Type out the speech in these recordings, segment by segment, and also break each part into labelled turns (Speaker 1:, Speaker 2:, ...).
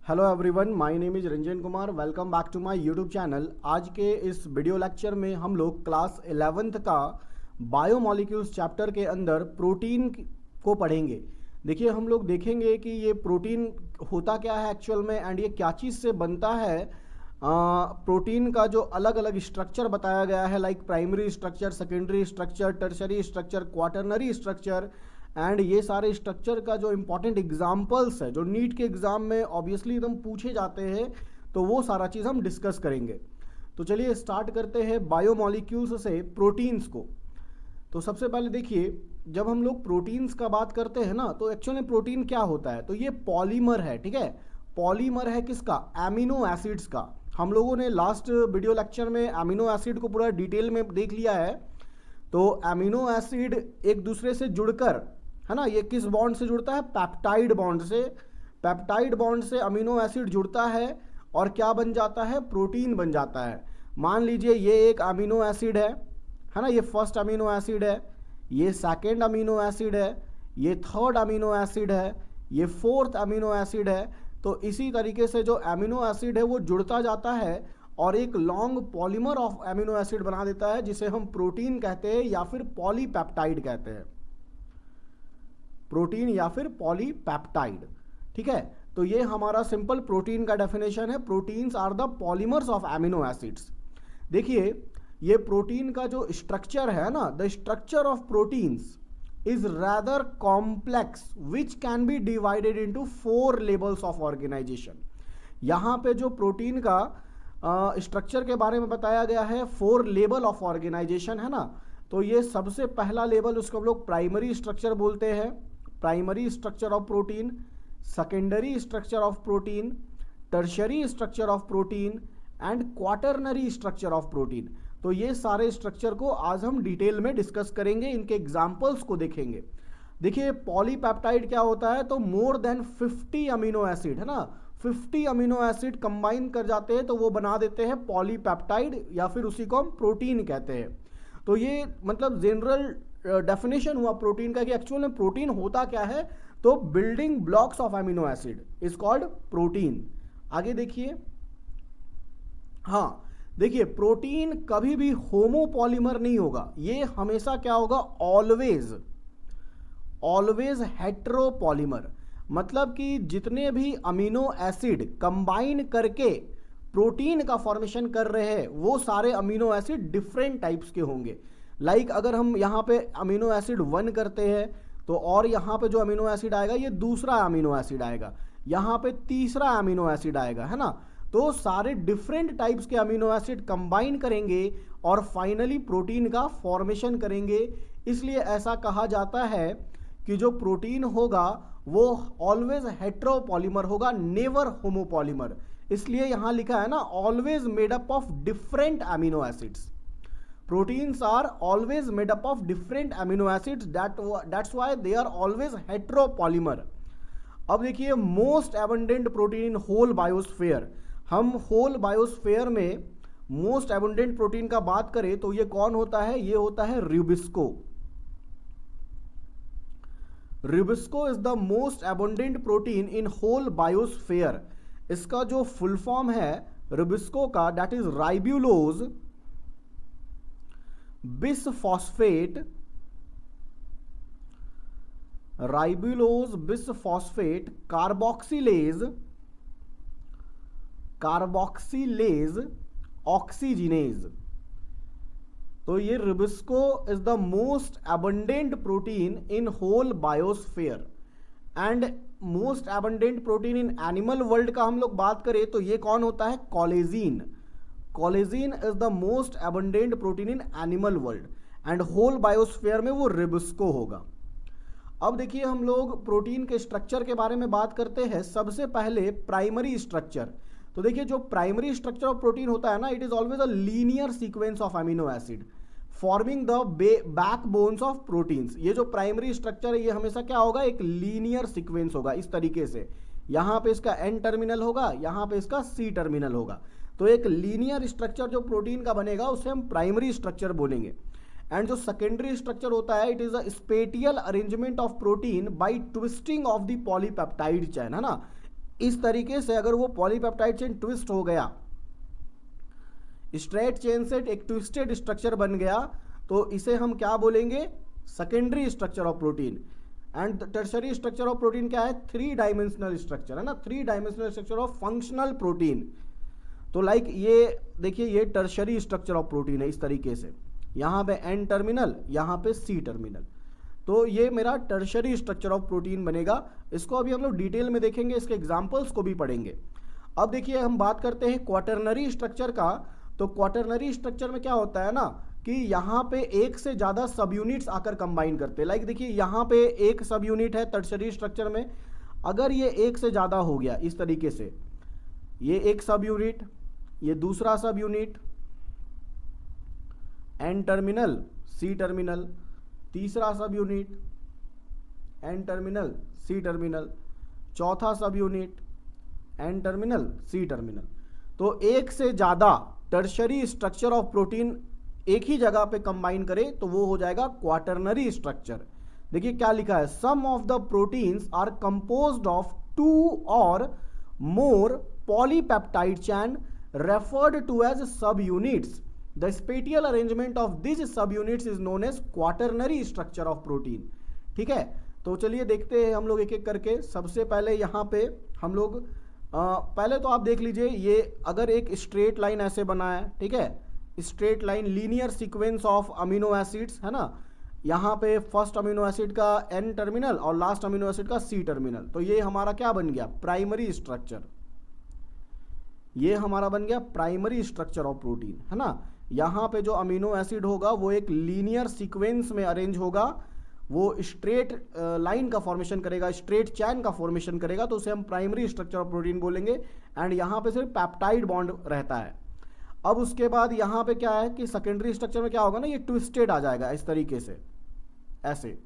Speaker 1: Hello everyone, my name is Ranjan Kumar. Welcome back to my YouTube channel. आज के इस video lecture में हम लोग क्लास 11th का बायोमॉलिक्यूल्स चैप्टर के अंदर प्रोटीन को पढ़ेंगे। देखिए, हम लोग देखेंगे कि ये प्रोटीन होता क्या है एक्चुअल में एंड ये क्या चीज़ से बनता है। प्रोटीन का जो अलग अलग स्ट्रक्चर बताया गया है, like primary structure, secondary structure, tertiary structure, quaternary structure and ये सारे स्ट्रक्चर का जो इंपॉर्टेंट एग्जाम्पल्स है, जो नीट के एग्जाम में ऑब्वियसली एकदम पूछे जाते हैं, तो वो सारा चीज़ हम डिस्कस करेंगे। तो चलिए स्टार्ट करते हैं बायोमॉलिक्यूल्स से प्रोटीन्स को। तो सबसे पहले देखिए, जब हम लोग प्रोटीन्स का बात करते हैं ना, तो एक्चुअली प्रोटीन क्या होता है, तो ये पॉलीमर है। ठीक है, पॉलीमर है किसका? एमिनो एसिड्स का। हम लोगों ने लास्ट वीडियो लेक्चर में एमिनो एसिड को पूरा डिटेल में देख लिया है। तो एमिनो एसिड एक दूसरे से जुड़कर, है ना, ये किस बॉन्ड से जुड़ता है? पेप्टाइड बॉन्ड से। पेप्टाइड बॉन्ड से अमीनो एसिड जुड़ता है और क्या बन जाता है? प्रोटीन बन जाता है। मान लीजिए ये एक अमीनो एसिड है ना, ये फर्स्ट अमीनो एसिड है, ये सेकेंड अमीनो एसिड है, ये थर्ड अमीनो एसिड है, ये फोर्थ अमीनो एसिड है। तो इसी तरीके से जो अमीनो एसिड है वो जुड़ता जाता है और एक long polymer of amino acid बना देता है, जिसे हम प्रोटीन कहते हैं या फिर पॉलीपेप्टाइड कहते हैं। प्रोटीन या फिर पॉलीपेप्टाइड। ठीक है, तो ये हमारा सिंपल प्रोटीन का डेफिनेशन है। Proteins are the polymers of amino acids. देखिए, ये प्रोटीन का जो स्ट्रक्चर है ना, the structure of proteins is rather complex which can be divided into 4 levels of organisation. यहाँ पे जो प्रोटीन का स्ट्रक्चर के बारे में बताया गया है, 4 लेवल ऑफ ऑर्गेनाइजेशन, है ना। तो ये सबसे पहला लेवल, उसको हम लोग प्राइमरी स्ट्रक्चर बोलते हैं, primary structure of protein, secondary structure of protein, tertiary structure of protein and quaternary structure of protein. तो ये सारे स्ट्रक्चर को आज हम डिटेल में डिस्कस करेंगे, इनके एग्जांपल्स को देखेंगे। देखिए, पॉलीपेप्टाइड क्या होता है, तो मोर देन 50 अमीनो एसिड, है ना, 50 अमीनो एसिड कंबाइन कर जाते हैं तो वो बना देते हैं पॉलीपेप्टाइड, या फिर उसी को हम प्रोटीन कहते हैं। तो ये मतलब जनरल डेफिनेशन हुआ प्रोटीन का कि एक्चुअल में प्रोटीन होता क्या है। तो building blocks of amino acid is called protein. आगे देखिए, हाँ देखिए, प्रोटीन कभी भी होमोपॉलीमर नहीं होगा, ये हमेशा क्या होगा? Always heteropolymer. मतलब कि जितने भी अमीनो एसिड कंबाइन करके प्रोटीन का फॉर्मेशन कर रहे हैं, वो सारे अमीनो एसिड डिफरेंट टाइप्स के होंगे। लाइक अगर हम यहाँ पे अमीनो एसिड 1 करते हैं, तो और यहाँ पे जो अमीनो एसिड आएगा ये दूसरा अमीनो एसिड आएगा, यहाँ पे तीसरा अमीनो एसिड आएगा, है ना। तो सारे डिफरेंट टाइप्स के अमीनो एसिड कंबाइन करेंगे और फाइनली प्रोटीन का फॉर्मेशन करेंगे। इसलिए ऐसा कहा जाता है कि जो प्रोटीन होगा वो ऑलवेज हेटेरोपॉलीमर होगा, नेवर होमोपॉलीमर। इसलिए यहाँ लिखा है ना, always made up of different amino acids. Proteins are always made up of different amino acids, that's why they are always heteropolymer. अब देखिए, most abundant protein in whole biosphere. हम whole biosphere में most abundant protein का बात करें तो ये कौन होता है? ये होता है rubisco. Rubisco is the most abundant protein in whole biosphere. इसका जो फुल फॉर्म है रुबिस्को का, that is ribulose bisphosphate, ribulose bisphosphate carboxylase oxygenase. तो ये rubisco is the most abundant protein in whole biosphere. And most abundant protein in animal world का हम लोग बात करें तो ये कौन होता है? Collagen. Collagen is the most abundant protein in animal world and whole biosphere में वो रुबिस्को होगा। अब देखिए, हम लोग प्रोटीन के स्ट्रक्चर के बारे में बात करते हैं। सबसे पहले प्राइमरी स्ट्रक्चर। तो देखिए, जो प्राइमरी स्ट्रक्चर ऑफ प्रोटीन होता है ना, it is always a linear sequence of amino acid forming the backbones of proteins. ये जो प्राइमरी स्ट्रक्चर है ये हमेशा क्या होगा? एक लीनियर सीक्वेंस होगा, इस तरीके से। यहाँ पे इसका एन टर्मिनल होगा, यहाँ पे इसका सी टर्मिनल होगा। तो एक लीनियर स्ट्रक्चर जो प्रोटीन का बनेगा उसे हम प्राइमरी स्ट्रक्चर बोलेंगे। एंड जो सेकेंडरी स्ट्रक्चर होता है, it is a spatial arrangement of protein bye twisting of the polypeptide chain, है ना। इस तरीके से अगर वो पॉलीपेप्टाइड चेन ट्विस्ट हो गया, स्ट्रेट चेन से एक ट्विस्टेड स्ट्रक्चर बन गया, तो इसे हम क्या बोलेंगे? Secondary structure of protein. And tertiary structure of protein क्या है? 3 डायमेंशनल स्ट्रक्चर है ना, 3 dimensional structure of functional protein. तो लाइक ये देखिए, ये टर्शरी स्ट्रक्चर ऑफ प्रोटीन है इस तरीके से, यहाँ पे एन टर्मिनल, यहाँ पे सी टर्मिनल। तो ये मेरा टर्शरी स्ट्रक्चर ऑफ प्रोटीन बनेगा। इसको अभी हम लोग डिटेल में देखेंगे, इसके एग्जाम्पल्स को भी पढ़ेंगे। अब देखिए हम बात करते हैं क्वाटरनरी स्ट्रक्चर का। तो क्वाटरनरी स्ट्रक्चर में क्या होता है ना कि यहाँ पे एक से ज़्यादा सब यूनिट्स आकर कंबाइन करते हैं। लाइक देखिए यहाँ पे एक सब यूनिट है टर्शरी स्ट्रक्चर में, अगर ये एक से ज़्यादा हो गया इस तरीके से, ये एक सब यूनिट, ये दूसरा subunit, N terminal C terminal, तीसरा subunit N terminal C terminal, चौथा subunit N terminal C terminal. तो एक से ज़्यादा टर्शरी स्ट्रक्चर ऑफ प्रोटीन एक ही जगह पे कंबाइन करे तो वो हो जाएगा क्वाटरनरी स्ट्रक्चर। देखिए क्या लिखा है, some of the proteins are composed of 2 और more polypeptide chain referred to as subunits. The spatial arrangement of these subunits is known as quaternary structure of protein. ठीक है, तो चलिए देखते हैं हम लोग एक एक करके। सबसे पहले यहाँ पे हम लोग पहले तो आप देख लीजिए, ये अगर एक स्ट्रेट लाइन ऐसे बना है, ठीक है, straight line linear sequence of amino acids है ना, यहाँ पे फर्स्ट अमीनो एसिड का एन टर्मिनल और लास्ट अमीनो एसिड का सी टर्मिनल। तो ये हमारा क्या बन गया? Primary structure. ये हमारा बन गया प्राइमरी स्ट्रक्चर ऑफ प्रोटीन, है ना। यहाँ पे जो अमीनो एसिड होगा वो एक लीनियर सीक्वेंस में अरेंज होगा, वो स्ट्रेट लाइन का फॉर्मेशन करेगा, स्ट्रेट चैन का फॉर्मेशन करेगा, तो उसे हम प्राइमरी स्ट्रक्चर ऑफ प्रोटीन बोलेंगे। एंड यहाँ पे सिर्फ पेप्टाइड बॉन्ड रहता है। अब उसके बाद यहाँ पे क्या है कि सेकेंडरी स्ट्रक्चर में क्या होगा ना, ये ट्विस्टेड आ जाएगा इस तरीके से, ऐसे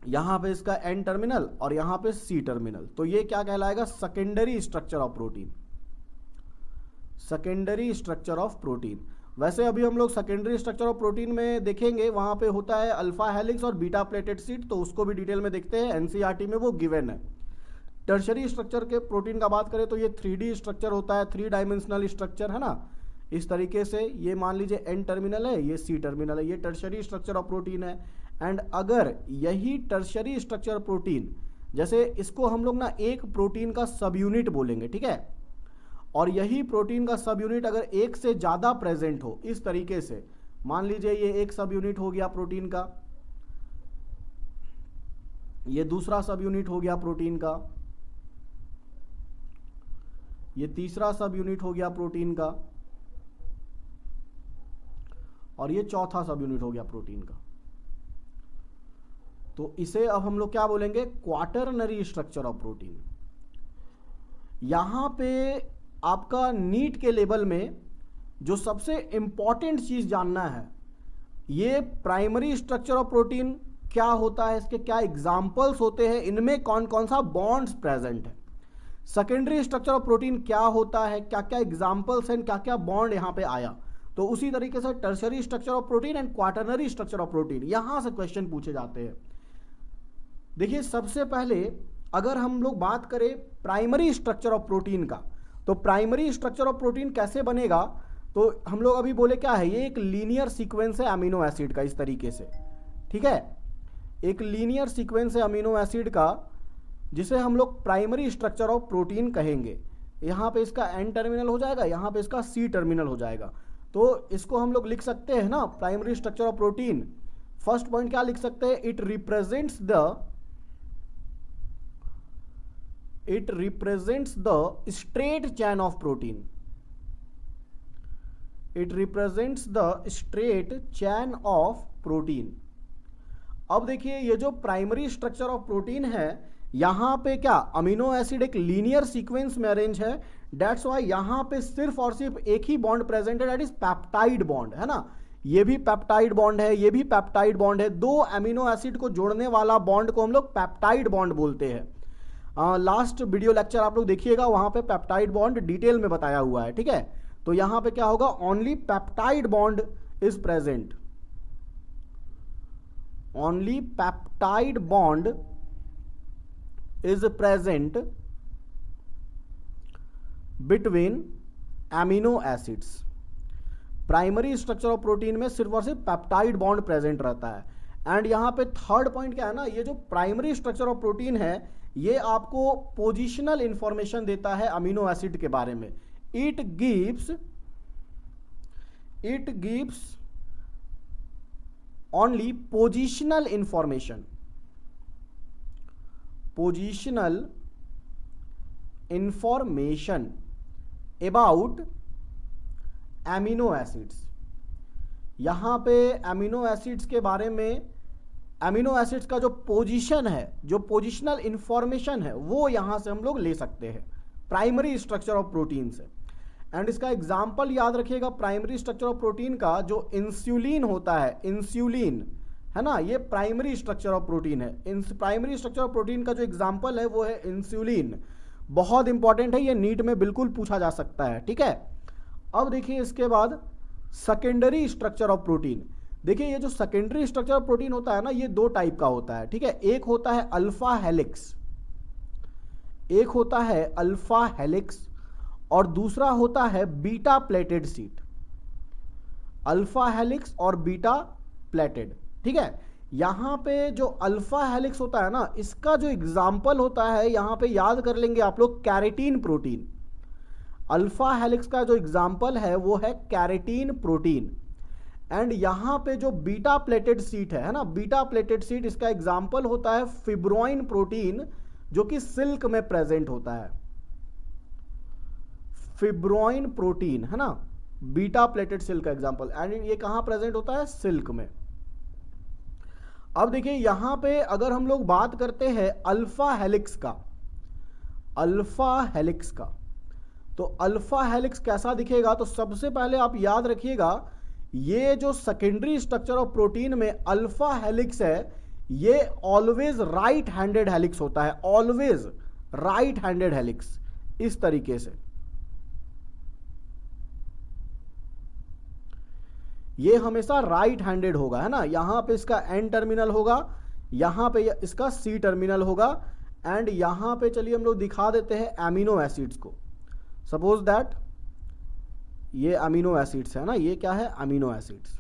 Speaker 1: यहाँ पे इसका एन टर्मिनल और यहाँ पे सी टर्मिनल। तो ये क्या कहलाएगा? Secondary structure of protein. Secondary structure of protein. वैसे अभी हम लोग सेकेंडरी स्ट्रक्चर ऑफ प्रोटीन में देखेंगे, वहां पे होता है अल्फा हेलिक्स और बीटा प्लेटेड सीट, तो उसको भी डिटेल में देखते हैं, एनसीईआरटी में वो गिवन है। टर्शरी स्ट्रक्चर के प्रोटीन का बात करें तो ये 3D स्ट्रक्चर होता है, 3 डायमेंशनल स्ट्रक्चर, है ना, इस तरीके से। ये मान लीजिए एन टर्मिनल है, ये सी टर्मिनल है, ये टर्शरी स्ट्रक्चर ऑफ प्रोटीन है। एंड अगर यही टर्शरी स्ट्रक्चर प्रोटीन, जैसे इसको हम लोग ना एक प्रोटीन का सब यूनिट बोलेंगे, ठीक है, और यही प्रोटीन का सब यूनिट अगर एक से ज्यादा प्रेजेंट हो इस तरीके से, मान लीजिए ये एक सब यूनिट हो गया प्रोटीन का, ये दूसरा सब यूनिट हो गया प्रोटीन का, ये तीसरा सब यूनिट हो गया प्रोटीन का, और ये चौथा सब यूनिट हो गया प्रोटीन का। तो इसे अब हम लोग क्या बोलेंगे? Quaternary structure of protein. यहां पे आपका नीट के लेवल में जो सबसे इंपॉर्टेंट चीज जानना है, ये प्राइमरी स्ट्रक्चर ऑफ प्रोटीन क्या होता है, इसके क्या एग्जाम्पल्स होते हैं, इनमें कौन कौन सा बॉन्ड्स प्रेजेंट है। सेकेंडरी स्ट्रक्चर ऑफ प्रोटीन क्या होता है, क्या क्या एग्जाम्पल्स हैं, क्या क्या बॉन्ड यहां पे आया। तो उसी तरीके से tertiary structure of protein and quaternary structure of protein, यहां से क्वेश्चन पूछे जाते हैं। देखिए सबसे पहले अगर हम लोग बात करें प्राइमरी स्ट्रक्चर ऑफ प्रोटीन का, तो प्राइमरी स्ट्रक्चर ऑफ प्रोटीन कैसे बनेगा, तो हम लोग अभी बोले क्या है, ये एक लीनियर सीक्वेंस है अमीनो एसिड का, इस तरीके से, ठीक है, एक लीनियर सीक्वेंस है अमीनो एसिड का, जिसे हम लोग प्राइमरी स्ट्रक्चर ऑफ प्रोटीन कहेंगे। यहाँ पे इसका एन टर्मिनल हो जाएगा, यहाँ पे इसका सी टर्मिनल हो जाएगा। तो इसको हम लोग लिख सकते हैं ना, primary structure of protein. First point क्या लिख सकते हैं? It represents the straight chain of protein. It represents the straight chain of protein. अब देखिए ये जो प्राइमरी स्ट्रक्चर ऑफ प्रोटीन है, यहां पे क्या अमीनो एसिड एक लीनियर सीक्वेंस में अरेंज है, दैट्स व्हाई यहां पे सिर्फ और सिर्फ एक ही बॉन्ड प्रेजेंट है, दैट इज पेप्टाइड बॉन्ड, है ना। ये भी पेप्टाइड बॉन्ड है, ये भी पेप्टाइड बॉन्ड है। दो अमीनो एसिड को जोड़ने वाला बॉन्ड को हम लोग पेप्टाइड बॉन्ड बोलते हैं। लास्ट वीडियो लेक्चर आप लोग देखिएगा, वहां पे पेप्टाइड बॉन्ड डिटेल में बताया हुआ है, ठीक है। तो यहां पे क्या होगा, only peptide bond is present, only peptide bond is present between amino acids. Primary structure of protein में सिर्फ और सिर्फ पेप्टाइड बॉन्ड प्रेजेंट रहता है। एंड यहां पे थर्ड पॉइंट क्या है ना, ये जो प्राइमरी स्ट्रक्चर ऑफ प्रोटीन है ये आपको पोजिशनल इंफॉर्मेशन देता है अमीनो एसिड के बारे में। It gives only positional information about amino acids. यहां पे एमिनो एसिड्स के बारे में, एमिनो एसिड्स का जो पोजीशन है, जो पोजिशनल इंफॉर्मेशन है, वो यहां से हम लोग ले सकते हैं प्राइमरी स्ट्रक्चर ऑफ प्रोटीन से। एंड इसका एग्जांपल याद रखिएगा प्राइमरी स्ट्रक्चर ऑफ प्रोटीन का, जो इंसुलिन होता है, इंसुलिन है ना, ये प्राइमरी स्ट्रक्चर ऑफ प्रोटीन है। In primary structure of protein का जो एग्जांपल है वो है इंसुलिन। बहुत इंपॉर्टेंट है, ये नीट में बिल्कुल पूछा जा सकता है, ठीक है। अब देखिए इसके बाद सेकेंडरी स्ट्रक्चर ऑफ प्रोटीन। देखिए ये जो सेकेंडरी स्ट्रक्चर ऑफ प्रोटीन होता है ना, ये दो टाइप का होता है, ठीक है। एक होता है अल्फा हेलिक्स, एक होता है अल्फा हेलिक्स और दूसरा होता है beta pleated sheet. Alpha helix और बीटा प्लेटेड, ठीक है। यहां पे जो अल्फा हेलिक्स होता है ना, इसका जो एग्जाम्पल होता है यहां पे याद कर लेंगे आप लोग, कैरेटीन प्रोटीन। अल्फा हेलिक्स का जो एग्जाम्पल है वो है कैरेटीन प्रोटीन। एंड यहां पे जो बीटा प्लेटेड शीट है ना, बीटा प्लेटेड शीट, इसका एग्जाम्पल होता है फिब्रोइन प्रोटीन, जो कि सिल्क में प्रेजेंट होता है। फिब्रोइन प्रोटीन है ना, बीटा प्लेटेड सिल्क का एग्जाम्पल। एंड ये कहां प्रेजेंट होता है? सिल्क में। अब देखिए यहां पे अगर हम लोग बात करते हैं अल्फा हेलिक्स का, अल्फा हेलिक्स का, तो अल्फा हेलिक्स कैसा दिखेगा? तो सबसे पहले आप याद रखिएगा, ये जो सेकेंडरी स्ट्रक्चर ऑफ प्रोटीन में अल्फा हेलिक्स है, ये ऑलवेज राइट हैंडेड हेलिक्स होता है, ऑलवेज राइट हैंडेड हेलिक्स, इस तरीके से। ये हमेशा राइट हैंडेड होगा, है ना। यहां पे इसका एन टर्मिनल होगा, यहां पे इसका सी टर्मिनल होगा। एंड यहां पे चलिए हम लोग दिखा देते हैं एमिनो एसिड्स को। सपोज दैट ये अमीनो एसिड्स है ना, ये क्या है? Amino acids.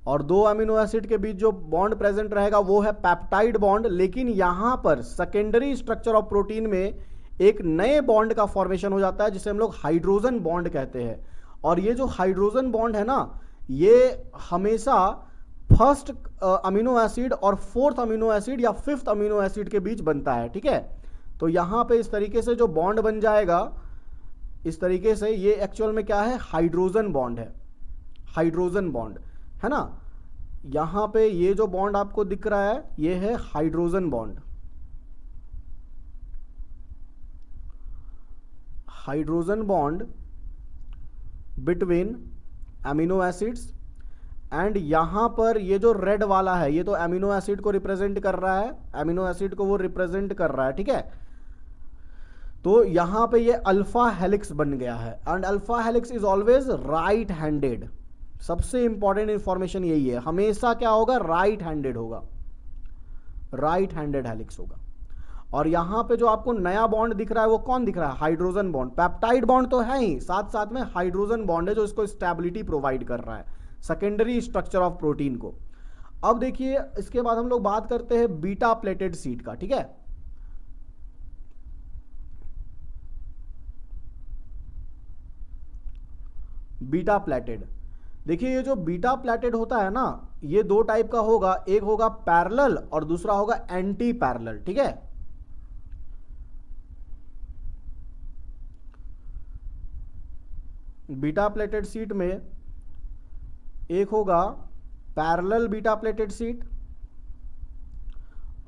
Speaker 1: और दो अमीनो एसिड के बीच जो बॉन्ड प्रेजेंट रहेगा वो है पेप्टाइड बॉन्ड। लेकिन यहां पर सेकेंडरी स्ट्रक्चर ऑफ प्रोटीन में एक नए बॉन्ड का फॉर्मेशन हो जाता है, जिसे हम लोग हाइड्रोजन बॉन्ड कहते हैं। और ये जो हाइड्रोजन बॉन्ड है ना, ये हमेशा फर्स्ट अमीनो एसिड और फोर्थ अमीनो एसिड या फिफ्थ अमीनो एसिड के बीच बनता है, ठीक है। तो यहां पे इस तरीके से जो बॉन्ड बन जाएगा, इस तरीके से, ये एक्चुअल में क्या है? हाइड्रोजन बॉन्ड है, हाइड्रोजन बॉन्ड है ना। यहां पे ये जो बॉन्ड आपको दिख रहा है, ये है hydrogen bond, hydrogen bond between amino acids. And यहां पर ये जो रेड वाला है, ये तो अमीनो एसिड को रिप्रेजेंट कर रहा है, अमीनो एसिड को वो रिप्रेजेंट कर रहा है, ठीक है। तो यहां पे ये अल्फा हेलिक्स बन गया है। And alpha helix is always right handed. सबसे इंपॉर्टेंट इंफॉर्मेशन यही है, हमेशा क्या होगा? राइट हैंडेड होगा, राइट हैंडेड हेलिक्स होगा। और यहां पे जो आपको नया बॉन्ड दिख रहा है वो कौन दिख रहा है? Hydrogen bond. पेप्टाइड बॉन्ड तो है ही, साथ साथ में हाइड्रोजन बॉन्ड है जो इसको स्टेबिलिटी प्रोवाइड कर रहा है सेकेंडरी स्ट्रक्चर ऑफ प्रोटीन को। अब देखिए इसके बाद हम लोग बात करते हैं बीटा प्लेटेड शीट का, ठीक है। बीटा प्लेटेड, देखिए ये जो बीटा प्लेटेड होता है ना, ये दो टाइप का होगा, एक होगा पैरेलल और दूसरा होगा एंटी पैरेलल, ठीक है। बीटा प्लेटेड शीट में एक होगा पैरेलल बीटा प्लेटेड शीट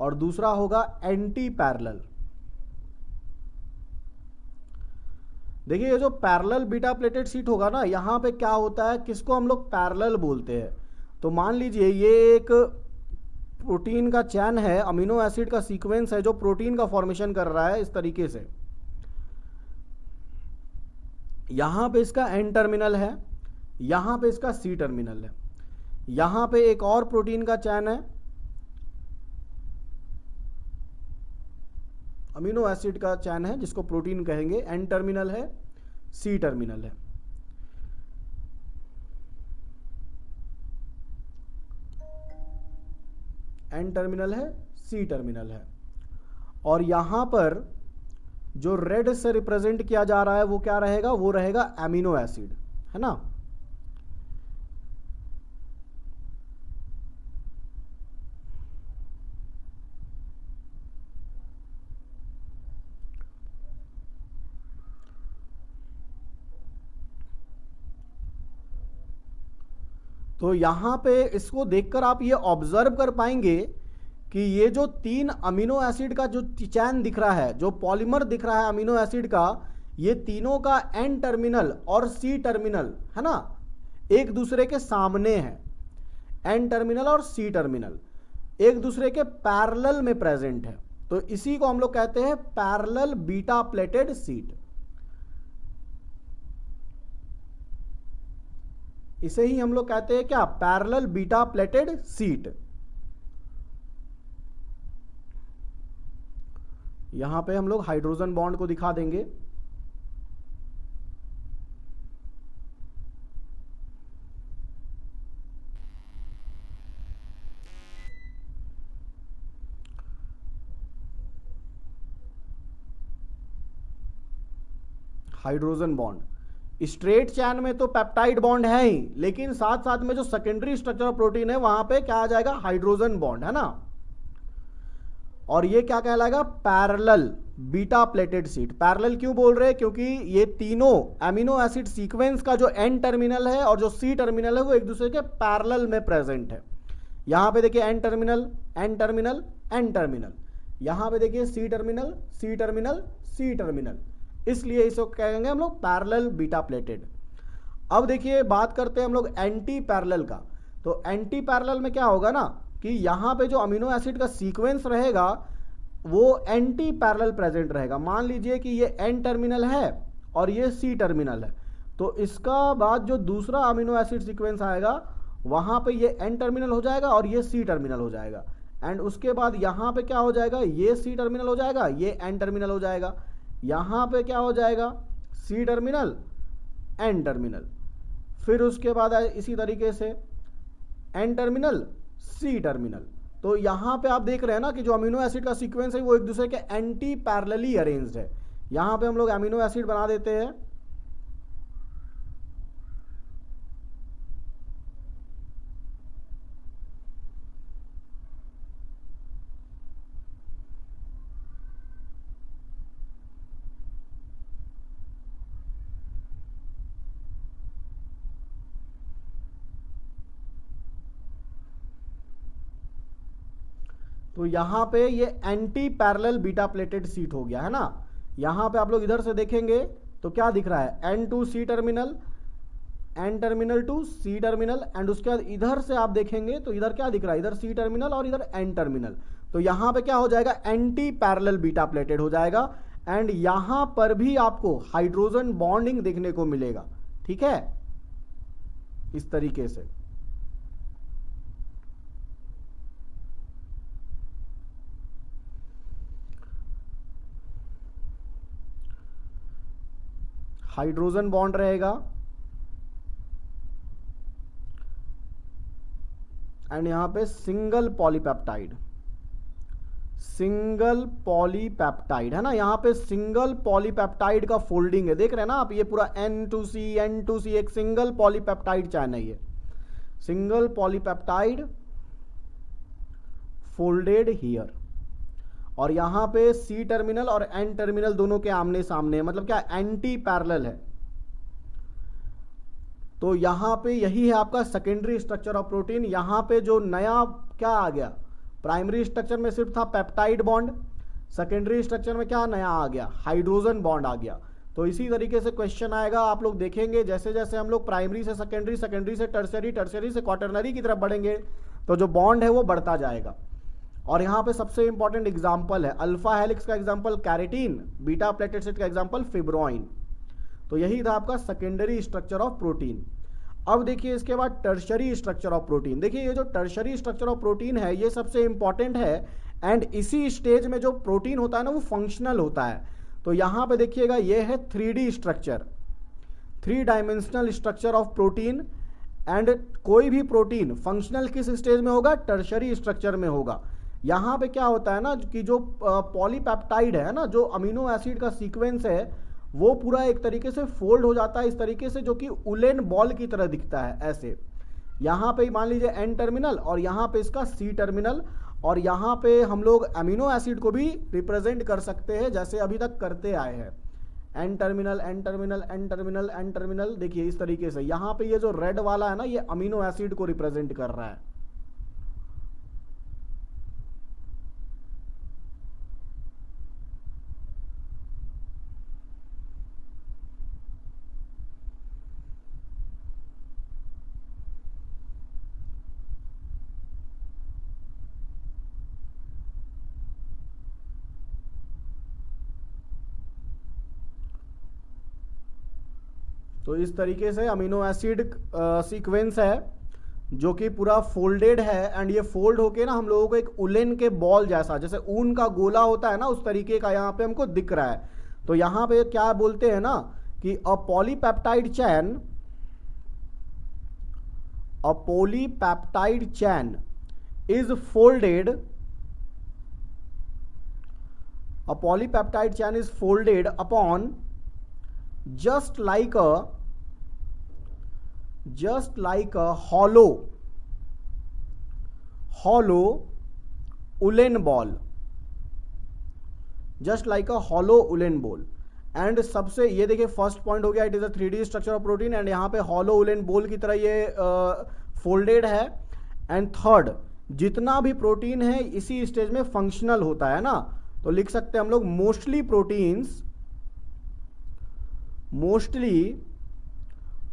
Speaker 1: और दूसरा होगा एंटी पैरेलल। देखिए ये जो पैरेलल बीटा प्लेटेड शीट होगा ना, यहां पे क्या होता है, किसको हम लोग पैरेलल बोलते हैं? तो मान लीजिए ये एक प्रोटीन का चैन है, अमीनो एसिड का सीक्वेंस है जो प्रोटीन का फॉर्मेशन कर रहा है इस तरीके से, यहां पे इसका एन टर्मिनल है, यहां पे इसका सी टर्मिनल है, यहां पे एक और प्रोटीन का चैन है, अमीनो एसिड का चैन है जिसको प्रोटीन कहेंगे, एन टर्मिनल है, सी टर्मिनल है। एन टर्मिनल है, सी टर्मिनल है। और यहां पर जो रेड से रिप्रेजेंट किया जा रहा है वो क्या रहेगा, वो रहेगा एमिनो एसिड, है ना। तो यहां पे इसको देखकर आप ये ऑब्जर्व कर पाएंगे कि ये जो 3 अमीनो एसिड का जो चैन दिख रहा है, जो पॉलीमर दिख रहा है अमीनो एसिड का, ये तीनों का एन टर्मिनल और सी टर्मिनल, है ना, एक दूसरे के सामने है। एन टर्मिनल और सी टर्मिनल एक दूसरे के पैरेलल में प्रेजेंट है, तो इसी को हम लोग कहते हैं पैरेलल बीटा प्लेटेड सीट। इसे ही हम लोग कहते हैं क्या, पैरेलल बीटा प्लेटेड सीट। यहां पे हम लोग हाइड्रोजन बॉन्ड को दिखा देंगे। हाइड्रोजन बॉन्ड स्ट्रेट चैन में तो पेप्टाइड बॉन्ड है ही, लेकिन साथ साथ में जो सेकेंडरी स्ट्रक्चर ऑफ प्रोटीन है वहां पे क्या आ जाएगा, हाइड्रोजन बॉन्ड, है ना। और ये क्या कहलाएगा, parallel beta pleated seat. Parallel क्यों बोल रहे हैं, क्योंकि ये तीनों एमिनो एसिड सीक्वेंस का जो एन टर्मिनल है और जो सी टर्मिनल है वो एक दूसरे के पैरेलल में प्रेजेंट है। यहां पे देखिए N terminal, N terminal, N terminal, यहां पे देखिए C terminal, C terminal, C terminal, इसलिए इसको कहेंगे हम लोग पैरेलल बीटा प्लेटेड। अब देखिए बात करते हैं हम लोग एंटी पैरेलल का। तो एंटी पैरेलल में क्या होगा ना कि यहां पे जो अमीनो एसिड का सीक्वेंस रहेगा वो एंटी पैरेलल प्रेजेंट रहेगा। मान लीजिए कि ये एन टर्मिनल है और ये सी टर्मिनल है, तो इसका बाद जो दूसरा अमीनो एसिड सीक्वेंस आएगा वहां पे ये एन टर्मिनल हो जाएगा और ये सी टर्मिनल हो जाएगा। एंड उसके बाद यहां पे क्या हो जाएगा, ये सी टर्मिनल हो जाएगा, ये एन टर्मिनल हो जाएगा। यहां पे क्या हो जाएगा, सी टर्मिनल, एन टर्मिनल, फिर उसके बाद इसी तरीके से एन टर्मिनल, सी टर्मिनल। तो यहां पे आप देख रहे हैं ना कि जो अमीनो एसिड का सीक्वेंस है वो एक दूसरे के एंटी पैरेलली अरेंज्ड है। यहां पे हम लोग अमीनो एसिड बना देते हैं, तो यहां पे ये anti parallel beta pleated seat हो गया, है ना। यहां पे आप लोग इधर से देखेंगे तो क्या दिख रहा है, N to C terminal, N terminal to C terminal, and उसके बाद इधर से आप देखेंगे तो इधर क्या दिख रहा है, इधर सी टर्मिनल और इधर एन टर्मिनल। तो यहां पे क्या हो जाएगा, एंटी पैरेलल बीटा प्लेटेड हो जाएगा। एंड यहां पर भी आपको हाइड्रोजन बॉन्डिंग देखने को मिलेगा, ठीक है, इस तरीके से। हाइड्रोजन बॉन्ड रहेगा एंड यहां पे सिंगल पॉलीपेप्टाइड, सिंगल पॉलीपेप्टाइड, है ना। यहां पे सिंगल पॉलीपेप्टाइड का फोल्डिंग है, देख रहे हैं ना आप, ये पूरा N2C एक सिंगल पॉलीपेप्टाइड चैन है, ये सिंगल पॉलीपेप्टाइड फोल्डेड हियर। और यहां पे सी टर्मिनल और एन टर्मिनल दोनों के आमने सामने है, मतलब क्या, एंटी पैरेलल है। तो यहां पे यही है आपका सेकेंडरी स्ट्रक्चर ऑफ प्रोटीन। यहां पे जो नया क्या आ गया, प्राइमरी स्ट्रक्चर में सिर्फ था पेप्टाइड बॉन्ड, सेकेंडरी स्ट्रक्चर में क्या नया आ गया, हाइड्रोजन बॉन्ड आ गया। तो इसी तरीके से क्वेश्चन आएगा, आप लोग देखेंगे जैसे जैसे हम लोग प्राइमरी से सेकेंडरी, सेकेंडरी से टर्शियरी, टर्शियरी से क्वाटरनरी की तरफ बढ़ेंगे तो जो बॉन्ड है वो बढ़ता जाएगा। और यहां पे सबसे इंपॉर्टेंट एग्जांपल है अल्फा हेलिक्स का example keratin, beta pleated sheet का एग्जांपल फिब्रोइन। तो यही था आपका सेकेंडरी स्ट्रक्चर ऑफ प्रोटीन। अब देखिए इसके बाद टर्शरी स्ट्रक्चर ऑफ प्रोटीन। देखिए ये जो टर्शरी स्ट्रक्चर ऑफ प्रोटीन है ये सबसे इंपॉर्टेंट है, एंड इसी स्टेज में जो प्रोटीन होता है ना वो फंक्शनल होता है। तो यहां पे देखिएगा ये है 3D structure, 3 dimensional structure of protein. And कोई भी प्रोटीन फंक्शनल किस स्टेज में होगा? टर्शरी स्ट्रक्चर में होगा। यहाँ पे क्या होता है ना कि जो पॉलीपेप्टाइड है ना, जो अमीनो एसिड का सीक्वेंस है वो पूरा एक तरीके से फोल्ड हो जाता है इस तरीके से, जो कि उलेन बॉल की तरह दिखता है ऐसे। यहाँ पे मान लीजिए एन टर्मिनल और यहाँ पे इसका सी टर्मिनल, और यहाँ पे हम लोग अमीनो एसिड को भी रिप्रेजेंट कर सकते हैं जैसे अभी तक करते आए हैं, N terminal N terminal N terminal N terminal. देखिए इस तरीके से यहाँ पे ये जो रेड वाला है ना ये अमीनो एसिड को रिप्रेजेंट कर रहा है। तो इस तरीके से अमीनो एसिड सीक्वेंस है जो कि पूरा फोल्डेड है, एंड ये फोल्ड होके ना हम लोगों को एक उलेन के बॉल जैसा, जैसे ऊन का गोला होता है ना उस तरीके का यहाँ पे हमको दिख रहा है। तो यहाँ पे क्या बोलते हैं ना कि a polypeptide chain is folded, a polypeptide chain is folded upon just like a hollow ulen ball, just like a hollow ulen ball। And सबसे ये देखिए फर्स्ट पॉइंट हो गया, it is a 3D structure of protein, and यहाँ पे hollow woollen ball की तरह ये फोल्डेड है। एंड थर्ड, जितना भी प्रोटीन है इसी स्टेज में फंक्शनल होता है ना, तो लिख सकते हैं हम लोग mostly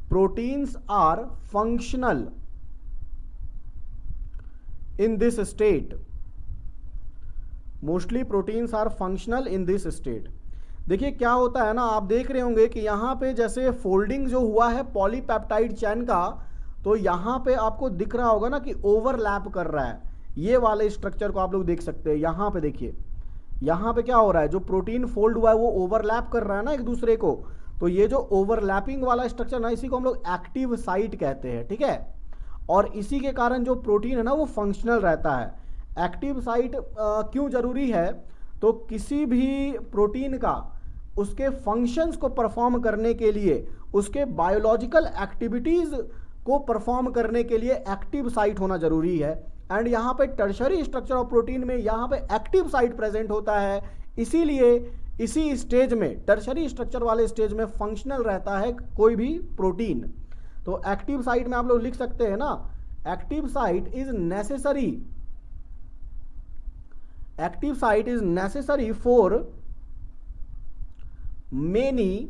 Speaker 1: proteins are functional in this state, mostly proteins are functional in this state. देखिए क्या होता है ना, आप देख रहे होंगे कि यहां पे जैसे फोल्डिंग जो हुआ है पॉलीपेप्टाइड चैन का, तो यहां पे आपको दिख रहा होगा ना कि ओवरलैप कर रहा है। ये वाले स्ट्रक्चर को आप लोग देख सकते हैं। यहां पे देखिए, यहां पे क्या हो रहा है, जो प्रोटीन फोल्ड हुआ है वो ओवरलैप कर रहा है ना एक दूसरे को। तो ये जो ओवरलैपिंग वाला स्ट्रक्चर ना, इसी को हम लोग एक्टिव साइट कहते हैं, ठीक है। और इसी के कारण जो प्रोटीन है ना वो फंक्शनल रहता है। एक्टिव साइट क्यों जरूरी है? तो किसी भी प्रोटीन का उसके फंक्शंस को परफॉर्म करने के लिए, उसके बायोलॉजिकल एक्टिविटीज को परफॉर्म करने के लिए एक्टिव साइट होना जरूरी है। एंड यहाँ पे टर्शरी स्ट्रक्चर ऑफ प्रोटीन में यहाँ पे एक्टिव साइट प्रेजेंट होता है, इसीलिए इसी स्टेज में, टर्शरी स्ट्रक्चर वाले स्टेज में फंक्शनल रहता है कोई भी प्रोटीन। तो एक्टिव साइट में आप लोग लिख सकते हैं ना, active site is necessary for many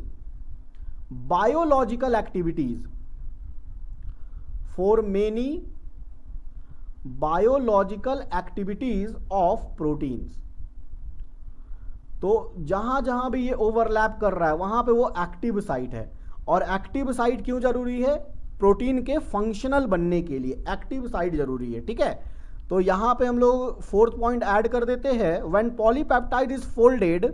Speaker 1: biological activities, of proteins. तो जहां जहां भी ये ओवरलैप कर रहा है वहां पे वो एक्टिव साइट है। और एक्टिव साइट क्यों जरूरी है? प्रोटीन के फंक्शनल बनने के लिए एक्टिव साइट जरूरी है, ठीक है। तो यहां पे हम लोग फोर्थ पॉइंट ऐड कर देते हैं, when polypeptide is folded,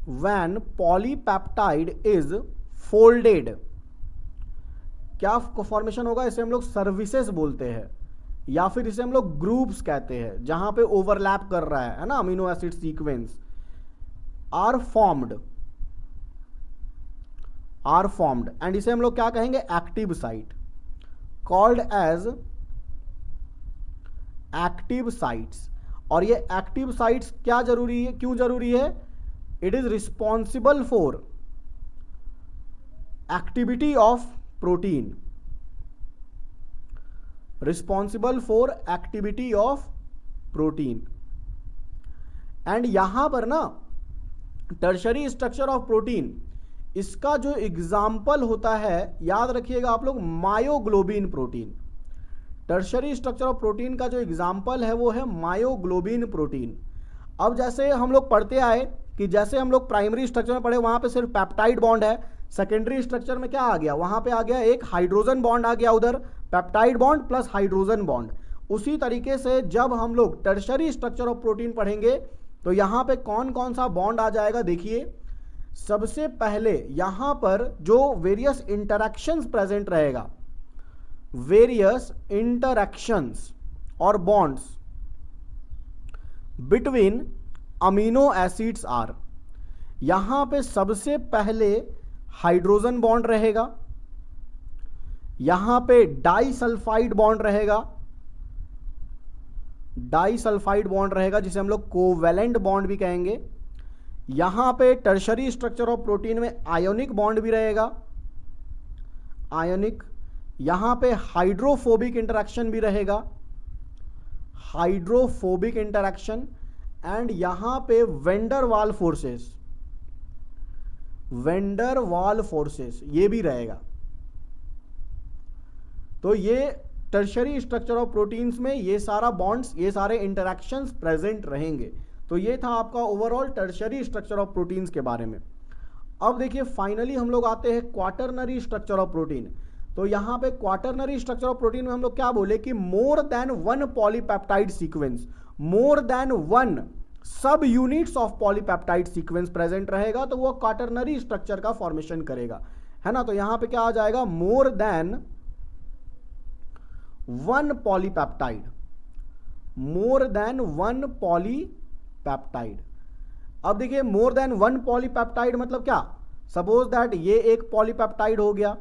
Speaker 1: when polypeptide is folded, क्या फॉर्मेशन होगा? इसे हम लोग सर्विसेज बोलते हैं, या फिर इसे हम लोग ग्रुप्स कहते हैं, जहां पे ओवरलैप कर रहा है ना amino acid sequence, are formed, and इसे हम लोग क्या कहेंगे? Active site, called as active sites. और ये एक्टिव साइट्स क्या जरूरी है, क्यों जरूरी है? It is responsible for activity of protein, and यहां पर ना टर्शरी स्ट्रक्चर ऑफ प्रोटीन, इसका जो एग्जाम्पल होता है, याद रखिएगा आप लोग, myoglobin protein. Tertiary structure of protein का जो एग्जाम्पल है वो है मायोग्लोबिन प्रोटीन। अब जैसे हम लोग पढ़ते आए कि जैसे हम लोग प्राइमरी स्ट्रक्चर में पढ़े वहां पे सिर्फ पेप्टाइड बॉन्ड है, सेकेंडरी स्ट्रक्चर में क्या आ गया, वहां पे आ गया एक हाइड्रोजन बॉन्ड आ गया, उधर peptide bond plus hydrogen bond. उसी तरीके से जब हम लोग टर्शरी स्ट्रक्चर ऑफ प्रोटीन पढ़ेंगे तो यहां पे कौन कौन सा बॉन्ड आ जाएगा, देखिए सबसे पहले यहां पर जो वेरियस इंटरैक्शंस प्रेजेंट रहेगा, वेरियस इंटरैक्शंस और bonds between amino acids are, यहां पे सबसे पहले हाइड्रोजन बॉन्ड रहेगा, यहां पे डाइसल्फाइड बॉन्ड रहेगा, डाइसल्फाइड बॉन्ड रहेगा जिसे हम लोग कोवेलेंट बॉन्ड भी कहेंगे। यहां पे टर्शरी स्ट्रक्चर ऑफ प्रोटीन में आयोनिक बॉन्ड भी रहेगा, आयोनिक। यहां पे हाइड्रोफोबिक इंटरैक्शन भी रहेगा, हाइड्रोफोबिक इंटरैक्शन। एंड यहां पे वेंडर वाल फोर्सेस, वेंडर वाल फोर्सेस ये भी रहेगा। तो ये टर्शरी स्ट्रक्चर ऑफ प्रोटीन्स में ये सारा बॉन्ड्स, ये सारे इंटरैक्शंस प्रेजेंट रहेंगे। तो ये था आपका overall tertiary structure of proteins के बारे में। अब देखिए फाइनली हम लोग आते हैं क्वाटरनरी स्ट्रक्चर ऑफ प्रोटीन। तो यहां पे क्वाटरनरी स्ट्रक्चर ऑफ प्रोटीन में हम लोग क्या बोले कि more than one polypeptide sequence, more than one subunits of polypeptide sequence present रहेगा तो वो क्वाटरनरी स्ट्रक्चर का फॉर्मेशन करेगा, है ना। तो यहां पे क्या आ जाएगा, मोर देन वन पॉलीपेप्टाइड, मोर देन वन पॉलीपेप्टाइड। अब देखिए मोर देन वन पॉलीपेप्टाइड मतलब क्या, सपोज दैट ये एक पॉलीपेप्टाइड हो गया,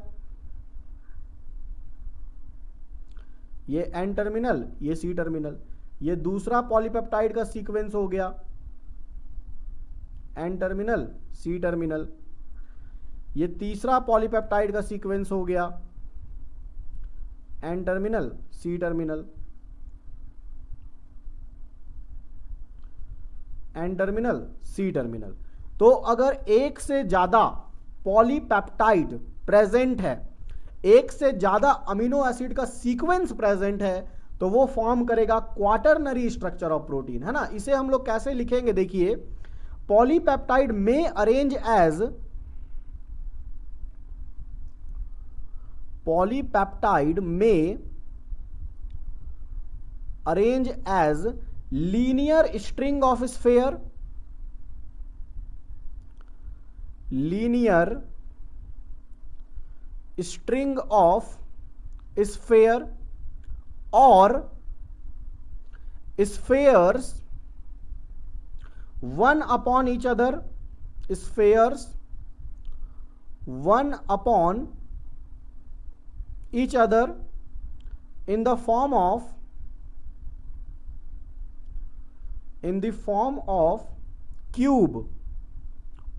Speaker 1: ये एन टर्मिनल, ये सी टर्मिनल, ये दूसरा पॉलीपेप्टाइड का सीक्वेंस हो गया, एन टर्मिनल सी टर्मिनल, ये तीसरा पॉलीपेप्टाइड का सीक्वेंस हो गया, N terminal C terminal, N terminal C terminal. तो अगर एक से ज्यादा पॉलीपेप्टाइड प्रेजेंट है, एक से ज्यादा अमीनो एसिड का सीक्वेंस प्रेजेंट है तो वो फॉर्म करेगा क्वाटरनरी स्ट्रक्चर ऑफ प्रोटीन, है ना। इसे हम लोग कैसे लिखेंगे, देखिए पॉलीपेप्टाइड में अरेंज एज, पॉलीपेप्टाइड में arrange as linear string of sphere, linear string of sphere और spheres one upon each other, spheres one upon each other in the form of cube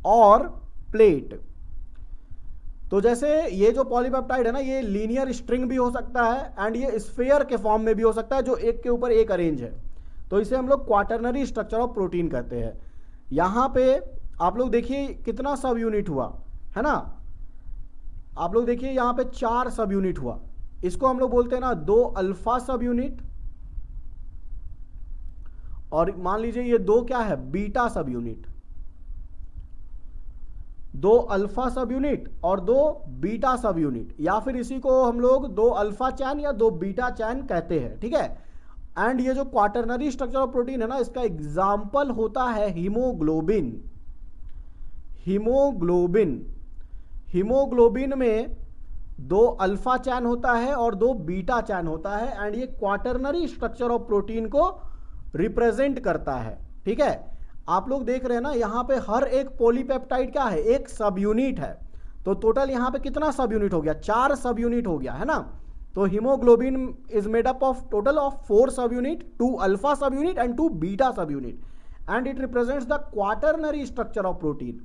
Speaker 1: और प्लेट। तो जैसे ये जो पॉलीपेप्टाइड है ना, ये लीनियर स्ट्रिंग भी हो सकता है एंड ये स्फेयर के फॉर्म में भी हो सकता है जो एक के ऊपर एक अरेंज है, तो इसे हम लोग क्वाटरनरी स्ट्रक्चर ऑफ प्रोटीन कहते हैं। यहां पे आप लोग देखिए कितना सब यूनिट हुआ, है ना। आप लोग देखिए यहां पे 4 सब यूनिट हुआ, इसको हम लोग बोलते हैं ना 2 अल्फा सब यूनिट, और मान लीजिए ये 2 क्या है, बीटा सब यूनिट, 2 अल्फा सब यूनिट और 2 बीटा सब यूनिट, या फिर इसी को हम लोग 2 अल्फा चैन या 2 बीटा चैन कहते हैं, ठीक है। एंड ये जो क्वाटरनरी स्ट्रक्चर ऑफ प्रोटीन है ना, इसका एग्जाम्पल होता है हीमोग्लोबिन। हीमोग्लोबिन, हीमोग्लोबिन में 2 अल्फा चैन होता है और 2 बीटा चैन होता है एंड ये क्वाटरनरी स्ट्रक्चर ऑफ प्रोटीन को रिप्रेजेंट करता है, ठीक है। आप लोग देख रहे हैं ना यहां पे हर एक पॉलीपेप्टाइड क्या है, एक सब यूनिट है। तो टोटल यहां पे कितना सब यूनिट हो गया, 4 सब यूनिट हो गया, है ना। तो haemoglobin is made up of total of 4 सब यूनिट, 2 अल्फा सब यूनिट एंड 2 बीटा सब unit, and it represents the quaternary structure of protein.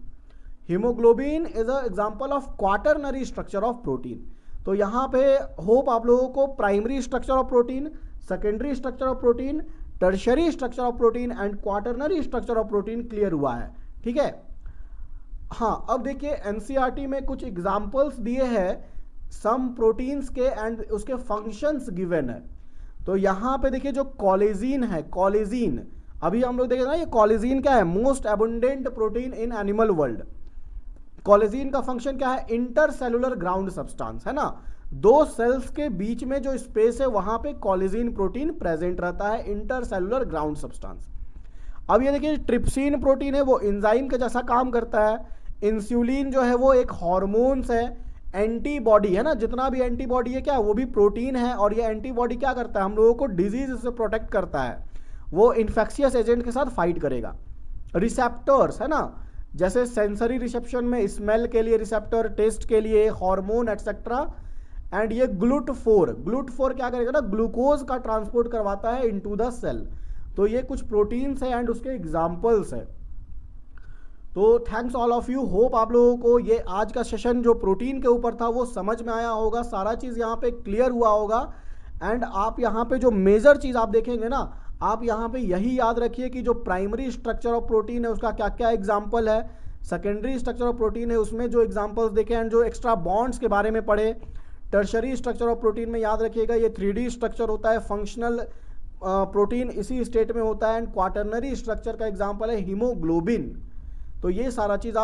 Speaker 1: Haemoglobin is a example of quaternary structure of protein. तो यहां पे होप आप लोगों को primary structure of protein, secondary structure of protein, tertiary structure of protein and quaternary structure of protein clear हुआ है, ठीक है। हाँ, अब देखिए एनसीईआरटी में कुछ एग्जांपल्स दिए हैं सम प्रोटीन्स के एंड उसके फंक्शंस गिवन है। तो यहां पे देखिए जो कॉलेजीन है, कॉलेजीन अभी हम लोग देखें ना, ये कॉलेजिन क्या है, most abundant protein in animal world. Collagen का फंक्शन क्या है, इंटरसेलुलर ग्राउंड सब्सटेंस है ना, दो सेल्स के बीच में जो स्पेस है वहां पे कॉलेजिन प्रोटीन प्रेजेंट रहता है, इंटरसेलुलर ग्राउंड सब्सटेंस। अब ये देखिए ट्रिप्सिन प्रोटीन है, वो एंजाइम के जैसा काम करता है। इंसुलिन जो है वो एक हार्मोन्स है। एंटीबॉडी है ना, जितना भी एंटीबॉडी है क्या, वो भी प्रोटीन है। और ये एंटीबॉडी क्या करता है, हम लोगों को डिजीज से प्रोटेक्ट करता है, वो इन्फेक्शियस एजेंट के साथ फाइट करेगा। रिसेप्टर्स है ना, जैसे सेंसरी रिसेप्शन में स्मेल के लिए रिसेप्टर, टेस्ट के लिए हार्मोन एटसेट्रा। एंड ये ग्लूट4 क्या करेगा ना, ग्लूकोज का ट्रांसपोर्ट करवाता है इनटू द सेल। तो ये कुछ प्रोटीन्स है एंड उसके एग्जाम्पल्स है। तो thanks all of you, hope आप लोगों को ये आज का सेशन जो प्रोटीन के ऊपर था वो समझ में आया होगा, सारा चीज़ यहाँ पे क्लियर हुआ होगा। एंड आप यहाँ पे जो मेजर चीज़ आप देखेंगे ना, आप यहाँ पे यही याद रखिए कि जो प्राइमरी स्ट्रक्चर ऑफ प्रोटीन है उसका क्या क्या एग्जाम्पल है, सेकेंडरी स्ट्रक्चर ऑफ प्रोटीन है उसमें जो एग्जाम्पल्स देखे, एंड जो एक्स्ट्रा बॉन्ड्स के बारे में पढ़े। टर्शरी स्ट्रक्चर ऑफ प्रोटीन में याद रखिएगा ये 3D स्ट्रक्चर होता है, फंक्शनल प्रोटीन इसी स्टेट में होता है। एंड क्वाटरनरी स्ट्रक्चर का एग्जाम्पल है हीमोग्लोबिन। तो ये सारा चीज़ आप